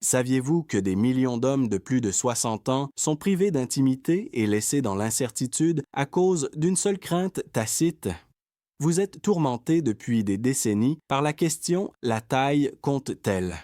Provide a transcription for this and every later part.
Saviez-vous que des millions d'hommes de plus de 60 ans sont privés d'intimité et laissés dans l'incertitude à cause d'une seule crainte tacite? Vous êtes tourmenté depuis des décennies par la question «La taille compte-t-elle?»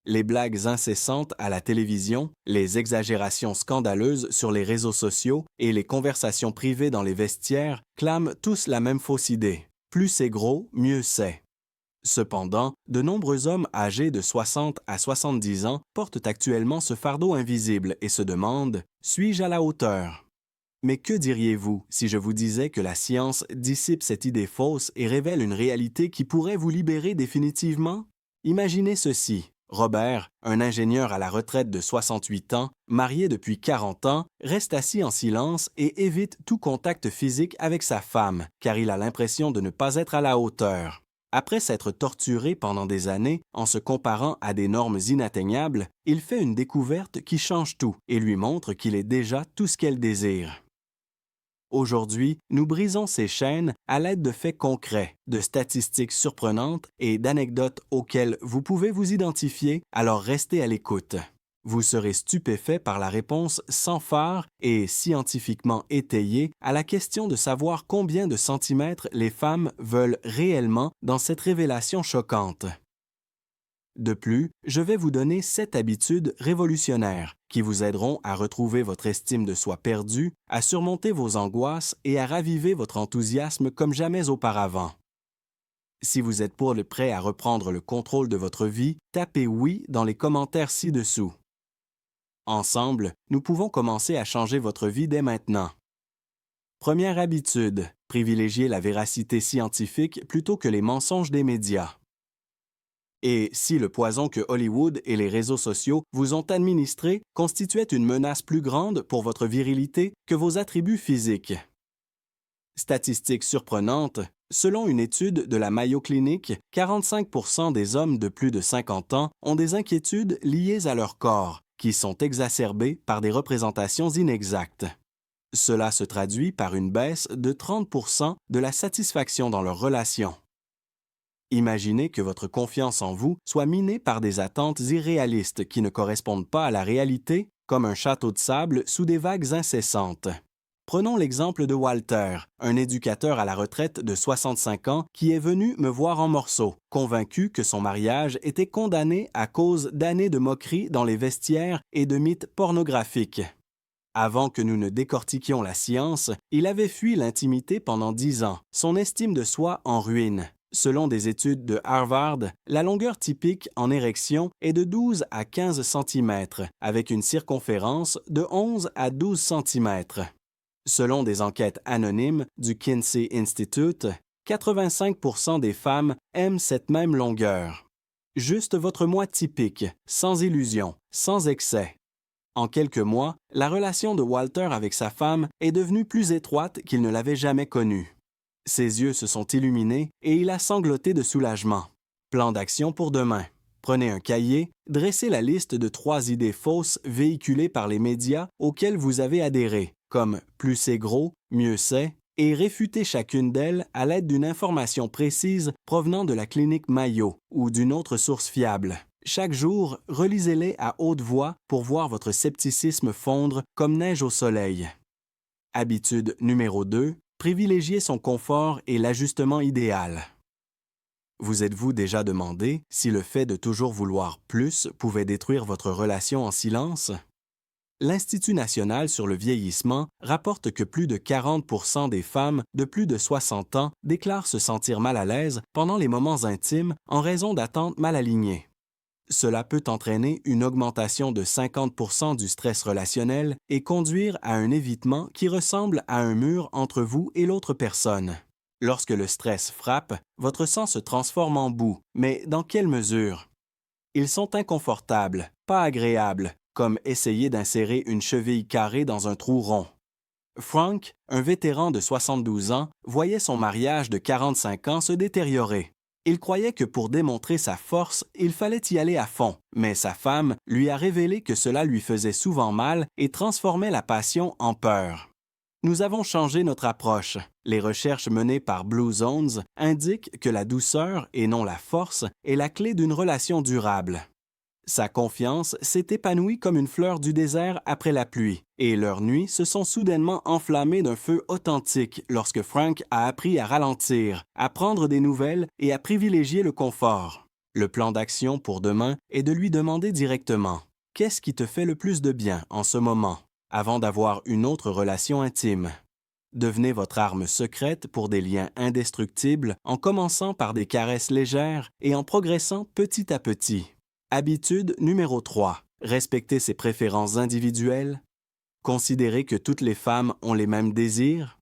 Les blagues incessantes à la télévision, les exagérations scandaleuses sur les réseaux sociaux et les conversations privées dans les vestiaires clament tous la même fausse idée. Plus c'est gros, mieux c'est. Cependant, de nombreux hommes âgés de 60 à 70 ans portent actuellement ce fardeau invisible et se demandent « Suis-je à la hauteur ?» Mais que diriez-vous si je vous disais que la science dissipe cette idée fausse et révèle une réalité qui pourrait vous libérer définitivement? Imaginez ceci. Robert, un ingénieur à la retraite de 68 ans, marié depuis 40 ans, reste assis en silence et évite tout contact physique avec sa femme, car il a l'impression de ne pas être à la hauteur. Après s'être torturé pendant des années en se comparant à des normes inatteignables, il fait une découverte qui change tout et lui montre qu'il est déjà tout ce qu'elle désire. Aujourd'hui, nous brisons ces chaînes à l'aide de faits concrets, de statistiques surprenantes et d'anecdotes auxquelles vous pouvez vous identifier, alors restez à l'écoute. Vous serez stupéfait par la réponse sans phare et scientifiquement étayée à la question de savoir combien de centimètres les femmes veulent réellement dans cette révélation choquante. De plus, je vais vous donner 7 habitudes révolutionnaires qui vous aideront à retrouver votre estime de soi perdue, à surmonter vos angoisses et à raviver votre enthousiasme comme jamais auparavant. Si vous êtes prêt à reprendre le contrôle de votre vie, tapez oui dans les commentaires ci-dessous. Ensemble, nous pouvons commencer à changer votre vie dès maintenant. Première habitude, privilégiez la véracité scientifique plutôt que les mensonges des médias. Et si le poison que Hollywood et les réseaux sociaux vous ont administré constituait une menace plus grande pour votre virilité que vos attributs physiques. Statistique surprenante, selon une étude de la Mayo Clinic, 45% des hommes de plus de 50 ans ont des inquiétudes liées à leur corps, qui sont exacerbées par des représentations inexactes. Cela se traduit par une baisse de 30% de la satisfaction dans leurs relations. Imaginez que votre confiance en vous soit minée par des attentes irréalistes qui ne correspondent pas à la réalité, comme un château de sable sous des vagues incessantes. Prenons l'exemple de Walter, un éducateur à la retraite de 65 ans qui est venu me voir en morceaux, convaincu que son mariage était condamné à cause d'années de moqueries dans les vestiaires et de mythes pornographiques. Avant que nous ne décortiquions la science, il avait fui l'intimité pendant 10 ans, son estime de soi en ruine. Selon des études de Harvard, la longueur typique en érection est de 12 à 15 cm, avec une circonférence de 11 à 12 cm. Selon des enquêtes anonymes du Kinsey Institute, 85% des femmes aiment cette même longueur. Juste votre moi typique, sans illusion, sans excès. En quelques mois, la relation de Walter avec sa femme est devenue plus étroite qu'il ne l'avait jamais connue. Ses yeux se sont illuminés et il a sangloté de soulagement. Plan d'action pour demain. Prenez un cahier, dressez la liste de 3 idées fausses véhiculées par les médias auxquelles vous avez adhéré, comme « plus c'est gros, mieux c'est », et réfutez chacune d'elles à l'aide d'une information précise provenant de la clinique Mayo ou d'une autre source fiable. Chaque jour, relisez-les à haute voix pour voir votre scepticisme fondre comme neige au soleil. Habitude numéro 2. Privilégier son confort et l'ajustement idéal. Vous êtes-vous déjà demandé si le fait de toujours vouloir plus pouvait détruire votre relation en silence? L'Institut national sur le vieillissement rapporte que plus de 40% des femmes de plus de 60 ans déclarent se sentir mal à l'aise pendant les moments intimes en raison d'attentes mal alignées. Cela peut entraîner une augmentation de 50% du stress relationnel et conduire à un évitement qui ressemble à un mur entre vous et l'autre personne. Lorsque le stress frappe, votre sang se transforme en boue, mais dans quelle mesure? Ils sont inconfortables, pas agréables, comme essayer d'insérer une cheville carrée dans un trou rond. Frank, un vétéran de 72 ans, voyait son mariage de 45 ans se détériorer. Il croyait que pour démontrer sa force, il fallait y aller à fond, mais sa femme lui a révélé que cela lui faisait souvent mal et transformait la passion en peur. Nous avons changé notre approche. Les recherches menées par Blue Zones indiquent que la douceur et non la force est la clé d'une relation durable. Sa confiance s'est épanouie comme une fleur du désert après la pluie, et leurs nuits se sont soudainement enflammées d'un feu authentique lorsque Frank a appris à ralentir, à prendre des nouvelles et à privilégier le confort. Le plan d'action pour demain est de lui demander directement « Qu'est-ce qui te fait le plus de bien en ce moment ?» avant d'avoir une autre relation intime. Devenez votre arme secrète pour des liens indestructibles en commençant par des caresses légères et en progressant petit à petit. Habitude numéro 3. Respecter ses préférences individuelles. Considérez que toutes les femmes ont les mêmes désirs.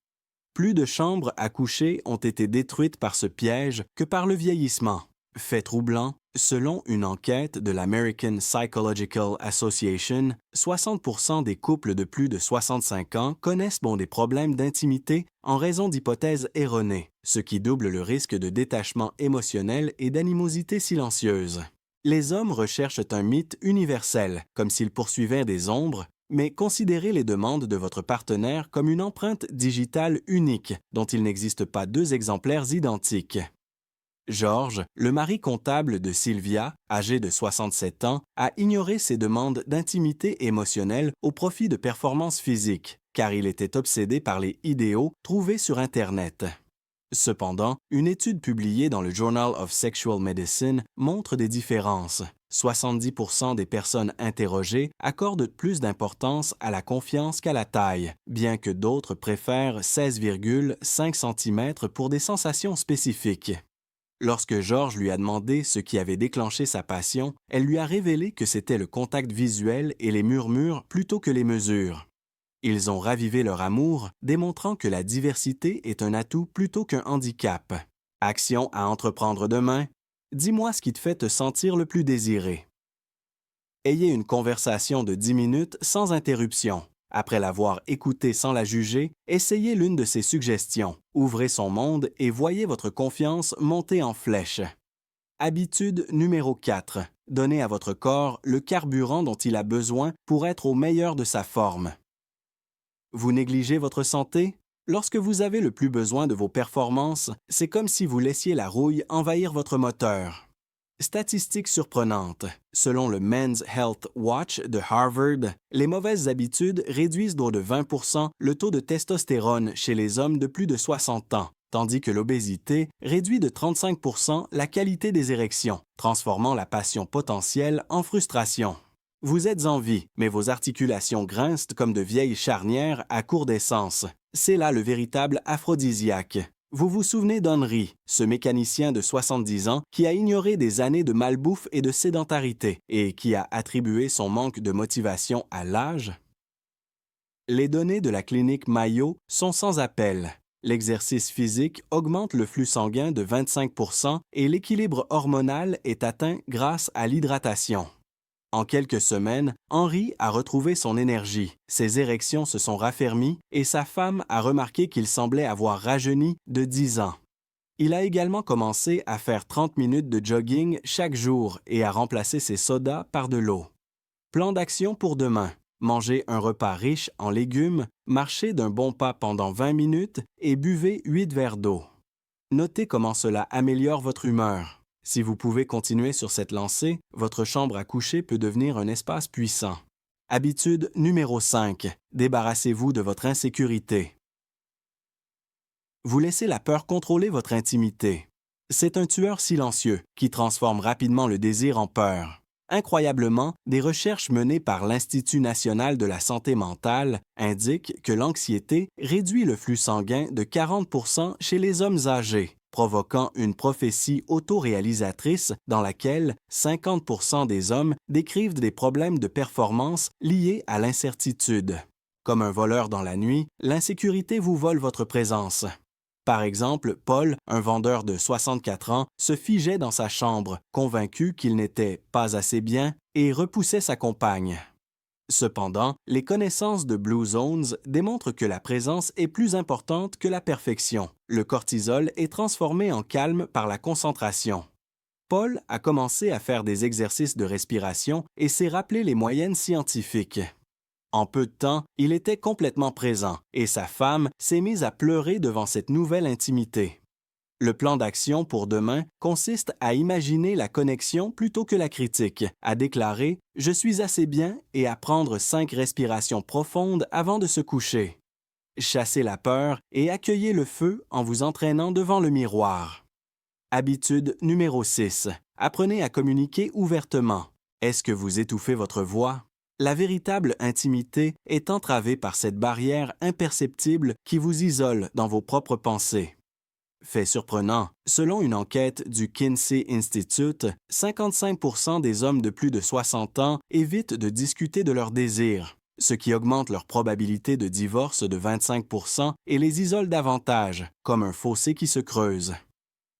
Plus de chambres à coucher ont été détruites par ce piège que par le vieillissement. Fait troublant, selon une enquête de l'American Psychological Association, 60% des couples de plus de 65 ans connaissent des problèmes d'intimité en raison d'hypothèses erronées, ce qui double le risque de détachement émotionnel et d'animosité silencieuse. Les hommes recherchent un mythe universel, comme s'ils poursuivaient des ombres, mais considérez les demandes de votre partenaire comme une empreinte digitale unique, dont il n'existe pas deux exemplaires identiques. Georges, le mari comptable de Sylvia, âgé de 67 ans, a ignoré ses demandes d'intimité émotionnelle au profit de performances physiques, car il était obsédé par les idéaux trouvés sur Internet. Cependant, une étude publiée dans le Journal of Sexual Medicine montre des différences. 70% des personnes interrogées accordent plus d'importance à la confiance qu'à la taille, bien que d'autres préfèrent 16,5 cm pour des sensations spécifiques. Lorsque Georges lui a demandé ce qui avait déclenché sa passion, elle lui a révélé que c'était le contact visuel et les murmures plutôt que les mesures. Ils ont ravivé leur amour, démontrant que la diversité est un atout plutôt qu'un handicap. Action à entreprendre demain. Dis-moi ce qui te fait te sentir le plus désiré. Ayez une conversation de 10 minutes sans interruption. Après l'avoir écoutée sans la juger, essayez l'une de ses suggestions. Ouvrez son monde et voyez votre confiance monter en flèche. Habitude numéro 4. Donnez à votre corps le carburant dont il a besoin pour être au meilleur de sa forme. Vous négligez votre santé? Lorsque vous avez le plus besoin de vos performances, c'est comme si vous laissiez la rouille envahir votre moteur. Statistique surprenante. Selon le Men's Health Watch de Harvard, les mauvaises habitudes réduisent d'au de 20% le taux de testostérone chez les hommes de plus de 60 ans, tandis que l'obésité réduit de 35% la qualité des érections, transformant la passion potentielle en frustration. Vous êtes en vie, mais vos articulations grincent comme de vieilles charnières à court d'essence. C'est là le véritable aphrodisiaque. Vous vous souvenez d'Henry, ce mécanicien de 70 ans qui a ignoré des années de malbouffe et de sédentarité et qui a attribué son manque de motivation à l'âge? Les données de la clinique Mayo sont sans appel. L'exercice physique augmente le flux sanguin de 25% et l'équilibre hormonal est atteint grâce à l'hydratation. En quelques semaines, Henry a retrouvé son énergie, ses érections se sont raffermies et sa femme a remarqué qu'il semblait avoir rajeuni de 10 ans. Il a également commencé à faire 30 minutes de jogging chaque jour et à remplacer ses sodas par de l'eau. Plan d'action pour demain. Mangez un repas riche en légumes, marchez d'un bon pas pendant 20 minutes et buvez 8 verres d'eau. Notez comment cela améliore votre humeur. Si vous pouvez continuer sur cette lancée, votre chambre à coucher peut devenir un espace puissant. Habitude numéro 5. Débarrassez-vous de votre insécurité. Vous laissez la peur contrôler votre intimité. C'est un tueur silencieux qui transforme rapidement le désir en peur. Incroyablement, des recherches menées par l'Institut national de la santé mentale indiquent que l'anxiété réduit le flux sanguin de 40% chez les hommes âgés, provoquant une prophétie autoréalisatrice dans laquelle 50% des hommes décrivent des problèmes de performance liés à l'incertitude. Comme un voleur dans la nuit, l'insécurité vous vole votre présence. Par exemple, Paul, un vendeur de 64 ans, se figeait dans sa chambre, convaincu qu'il n'était pas assez bien et repoussait sa compagne. Cependant, les connaissances de Blue Zones démontrent que la présence est plus importante que la perfection. Le cortisol est transformé en calme par la concentration. Paul a commencé à faire des exercices de respiration et s'est rappelé les moyennes scientifiques. En peu de temps, il était complètement présent et sa femme s'est mise à pleurer devant cette nouvelle intimité. Le plan d'action pour demain consiste à imaginer la connexion plutôt que la critique, à déclarer « Je suis assez bien » et à prendre 5 respirations profondes avant de se coucher. Chassez la peur et accueillez le feu en vous entraînant devant le miroir. Habitude numéro 6. Apprenez à communiquer ouvertement. Est-ce que vous étouffez votre voix? La véritable intimité est entravée par cette barrière imperceptible qui vous isole dans vos propres pensées. Fait surprenant, selon une enquête du Kinsey Institute, 55% des hommes de plus de 60 ans évitent de discuter de leurs désirs, ce qui augmente leur probabilité de divorce de 25% et les isole davantage, comme un fossé qui se creuse.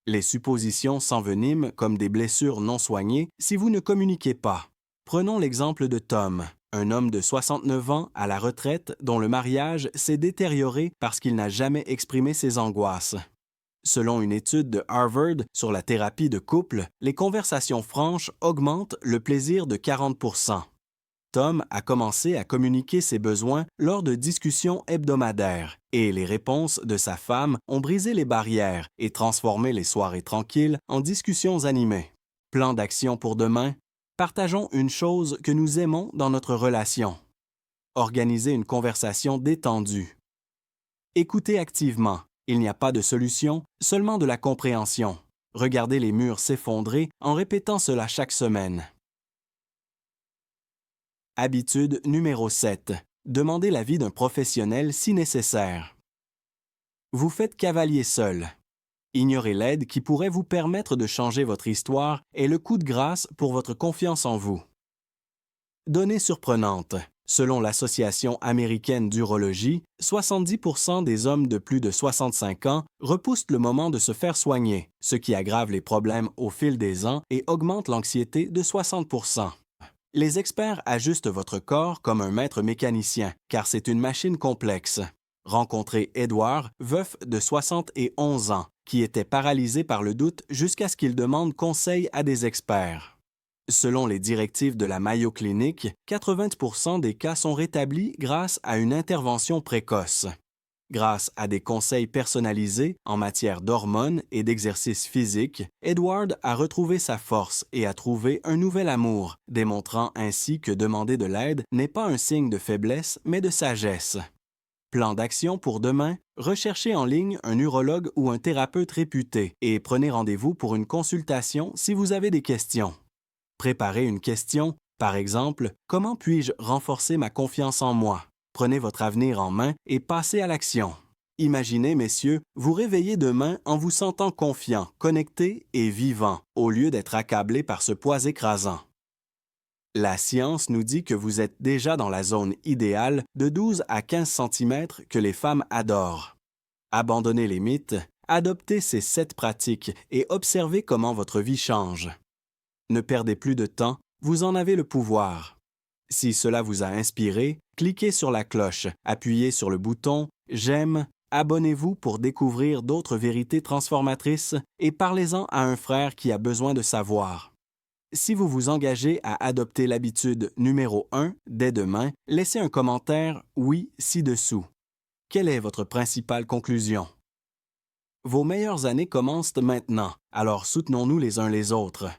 Les suppositions s'enveniment comme des blessures non soignées si vous ne communiquez pas. Prenons l'exemple de Tom, un homme de 69 ans à la retraite dont le mariage s'est détérioré parce qu'il n'a jamais exprimé ses angoisses. Selon une étude de Harvard sur la thérapie de couple, les conversations franches augmentent le plaisir de 40%. Tom a commencé à communiquer ses besoins lors de discussions hebdomadaires et les réponses de sa femme ont brisé les barrières et transformé les soirées tranquilles en discussions animées. Plan d'action pour demain? Partageons une chose que nous aimons dans notre relation. Organisez une conversation détendue. Écoutez activement. Il n'y a pas de solution, seulement de la compréhension. Regardez les murs s'effondrer en répétant cela chaque semaine. Habitude numéro 7. Demandez l'avis d'un professionnel si nécessaire. Vous faites cavalier seul. Ignorer l'aide qui pourrait vous permettre de changer votre histoire est le coup de grâce pour votre confiance en vous. Données surprenantes. Selon l'Association américaine d'urologie, 70% des hommes de plus de 65 ans repoussent le moment de se faire soigner, ce qui aggrave les problèmes au fil des ans et augmente l'anxiété de 60%. Les experts ajustent votre corps comme un maître mécanicien, car c'est une machine complexe. Rencontrez Edward, veuf de 71 ans, qui était paralysé par le doute jusqu'à ce qu'il demande conseil à des experts. Selon les directives de la Mayo Clinic, 80% des cas sont rétablis grâce à une intervention précoce. Grâce à des conseils personnalisés en matière d'hormones et d'exercice physique, Edward a retrouvé sa force et a trouvé un nouvel amour, démontrant ainsi que demander de l'aide n'est pas un signe de faiblesse, mais de sagesse. Plan d'action pour demain? Recherchez en ligne un urologue ou un thérapeute réputé et prenez rendez-vous pour une consultation si vous avez des questions. Préparez une question, par exemple, « Comment puis-je renforcer ma confiance en moi ?» Prenez votre avenir en main et passez à l'action. Imaginez, messieurs, vous réveiller demain en vous sentant confiant, connecté et vivant, au lieu d'être accablé par ce poids écrasant. La science nous dit que vous êtes déjà dans la zone idéale de 12 à 15 cm que les femmes adorent. Abandonnez les mythes, adoptez ces 7 pratiques et observez comment votre vie change. Ne perdez plus de temps, vous en avez le pouvoir. Si cela vous a inspiré, cliquez sur la cloche, appuyez sur le bouton « J'aime », abonnez-vous pour découvrir d'autres vérités transformatrices et parlez-en à un frère qui a besoin de savoir. Si vous vous engagez à adopter l'habitude numéro 1 dès demain, laissez un commentaire « Oui » ci-dessous. Quelle est votre principale conclusion? Vos meilleures années commencent maintenant, alors soutenons-nous les uns les autres.